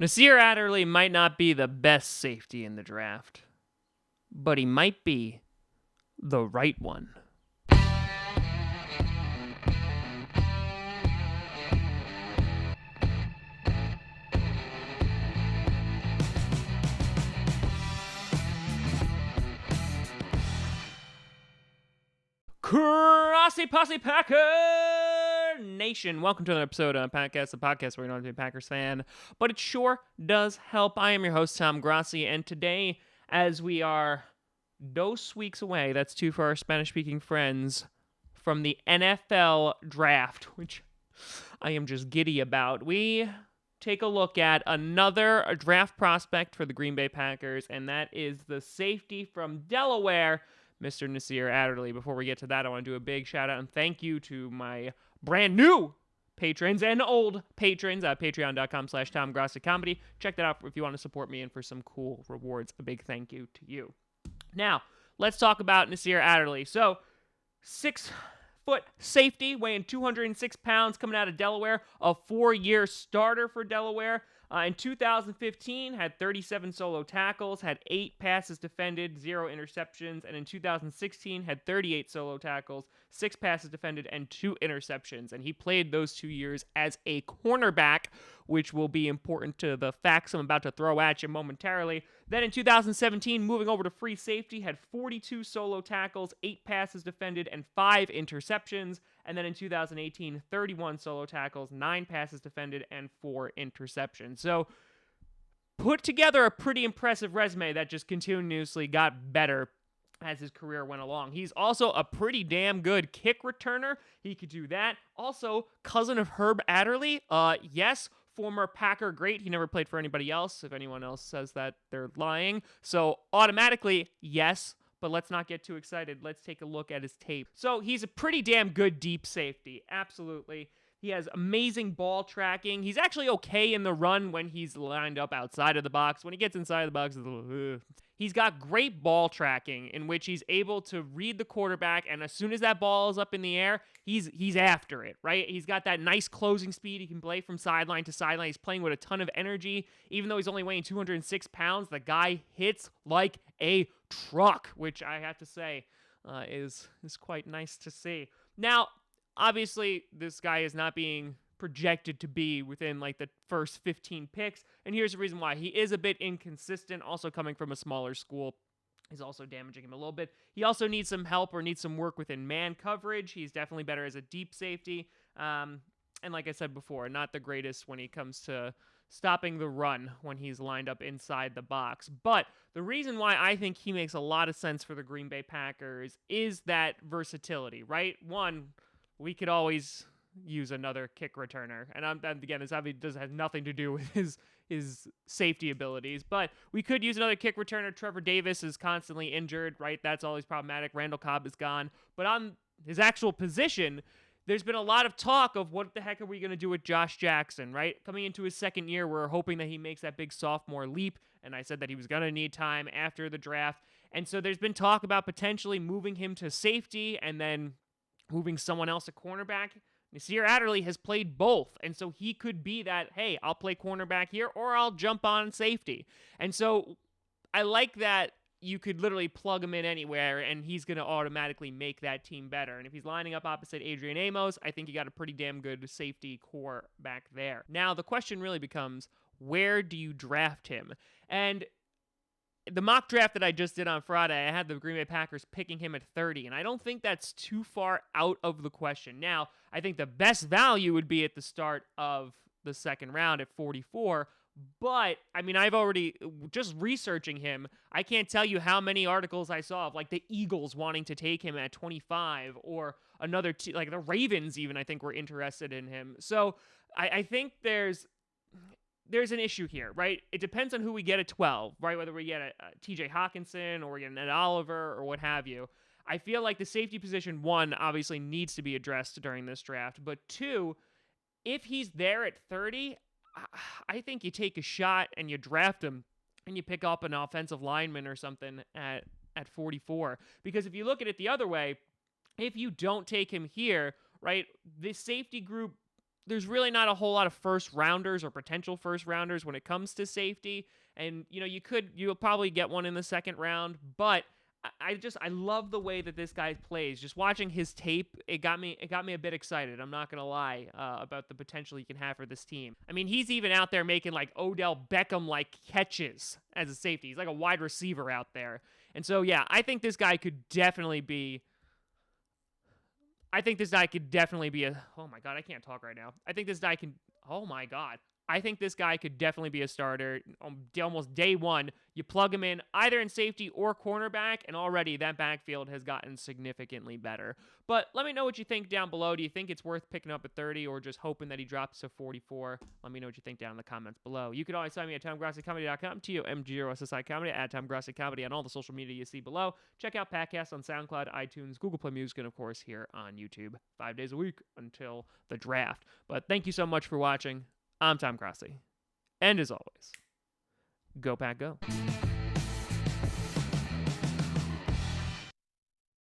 Nasir Adderley might not be the best safety in the draft, but he might be the right one. Grossi Posse Packer Nation. Welcome to another episode of Podcast, the podcast where you don't have to be a Packers fan, but it sure does help. I am your host, Tom Grossi, and today, as we are 2 weeks away, that's 2 for our Spanish-speaking friends, from the NFL draft, which I am just giddy about, we take a look at another draft prospect for the Green Bay Packers, and that is the safety from Delaware, Mr. Nasir Adderley. Before we get to that, I want to do a big shout out and thank you to my brand new patrons and old patrons at patreon.com/TomGrossiComedy. Check that out if you want to support me and for some cool rewards. A big thank you to you. Now, let's talk about Nasir Adderley. So, 6-foot safety, weighing 206 pounds, coming out of Delaware, a 4-year starter for Delaware. In 2015, had 37 solo tackles, had 8 passes defended, 0 interceptions, and in 2016, had 38 solo tackles, 6 passes defended, and 2 interceptions. And he played those 2 years as a cornerback, which will be important to the facts I'm about to throw at you momentarily. Then in 2017, moving over to free safety, had 42 solo tackles, 8 passes defended, and 5 interceptions. And then in 2018, 31 solo tackles, 9 passes defended, and 4 interceptions. So, put together a pretty impressive resume that just continuously got better as his career went along. He's also a pretty damn good kick returner. He could do that. Also, cousin of Herb Adderley. Yes, former Packer great. He never played for anybody else. If anyone else says that, they're lying. So, automatically, yes. But let's not get too excited. Let's take a look at his tape. So he's a pretty damn good deep safety. Absolutely. He has amazing ball tracking. He's actually okay in the run when he's lined up outside of the box. When he gets inside of the box, it's a little, He's got great ball tracking in which he's able to read the quarterback, and as soon as that ball is up in the air, he's after it, right? He's got that nice closing speed. He can play from sideline to sideline. He's playing with a ton of energy. Even though he's only weighing 206 pounds, the guy hits like a truck, which I have to say is quite nice to see. Now, obviously, this guy is not being projected to be within like the first 15 picks, and here's the reason why. He is a bit inconsistent, also coming from a smaller school is also damaging him a little bit. He also needs some help or needs some work within man coverage. He's definitely better as a deep safety, and like I said before, not the greatest when he comes to stopping the run when he's lined up inside the box. But the reason why I think he makes a lot of sense for the Green Bay Packers is that versatility, right? One, we could always use another kick returner. And again, this obviously has nothing to do with his safety abilities, but we could use another kick returner. Trevor Davis is constantly injured, right? That's always problematic. Randall Cobb is gone. But on his actual position, there's been a lot of talk of what the heck are we going to do with Josh Jackson, right? Coming into his second year, we're hoping that he makes that big sophomore leap, and I said that he was going to need time after the draft. And so there's been talk about potentially moving him to safety and then moving someone else to cornerback. Nasir Adderley has played both, and so he could be that, hey, I'll play cornerback here, or I'll jump on safety. And so I like that you could literally plug him in anywhere, and he's going to automatically make that team better. And if he's lining up opposite Adrian Amos, I think you got a pretty damn good safety core back there. Now, the question really becomes, where do you draft him? And the mock draft that I just did on Friday, I had the Green Bay Packers picking him at 30, and I don't think that's too far out of the question. Now, I think the best value would be at the start of the second round at 44, but, I mean, I've already, just researching him, I can't tell you how many articles I saw of, like, the Eagles wanting to take him at 25, or another, like, the Ravens even, I think, were interested in him. So, I think there's an issue here, right? It depends on who we get at 12, right? Whether we get a TJ Hawkinson or we get an Ed Oliver or what have you. I feel like the safety position, one, obviously needs to be addressed during this draft. But two, if he's there at 30, I think you take a shot and you draft him and you pick up an offensive lineman or something at 44. Because if you look at it the other way, if you don't take him here, right, the safety group there's really not a whole lot of first rounders or potential first rounders when it comes to safety. And, you'll probably get one in the second round, but I love the way that this guy plays. Just watching his tape, it got me a bit excited. I'm not gonna lie about the potential he can have for this team. I mean, he's even out there making like Odell Beckham-like catches as a safety. He's like a wide receiver out there. And so yeah, I think this guy could definitely be a. Oh my god, I can't talk right now. Oh my god. I think this guy could definitely be a starter almost day one. You plug him in either in safety or cornerback, and already that backfield has gotten significantly better. But let me know what you think down below. Do you think it's worth picking up at 30 or just hoping that he drops to 44? Let me know what you think down in the comments below. You can always find me at TomGrossiComedy.com, TOMGROSSI Comedy, at Tom Grossi Comedy on all the social media you see below. Check out podcasts on SoundCloud, iTunes, Google Play Music, and of course here on YouTube 5 days a week until the draft. But thank you so much for watching. I'm Tom Grossi. And as always, go Pack Go.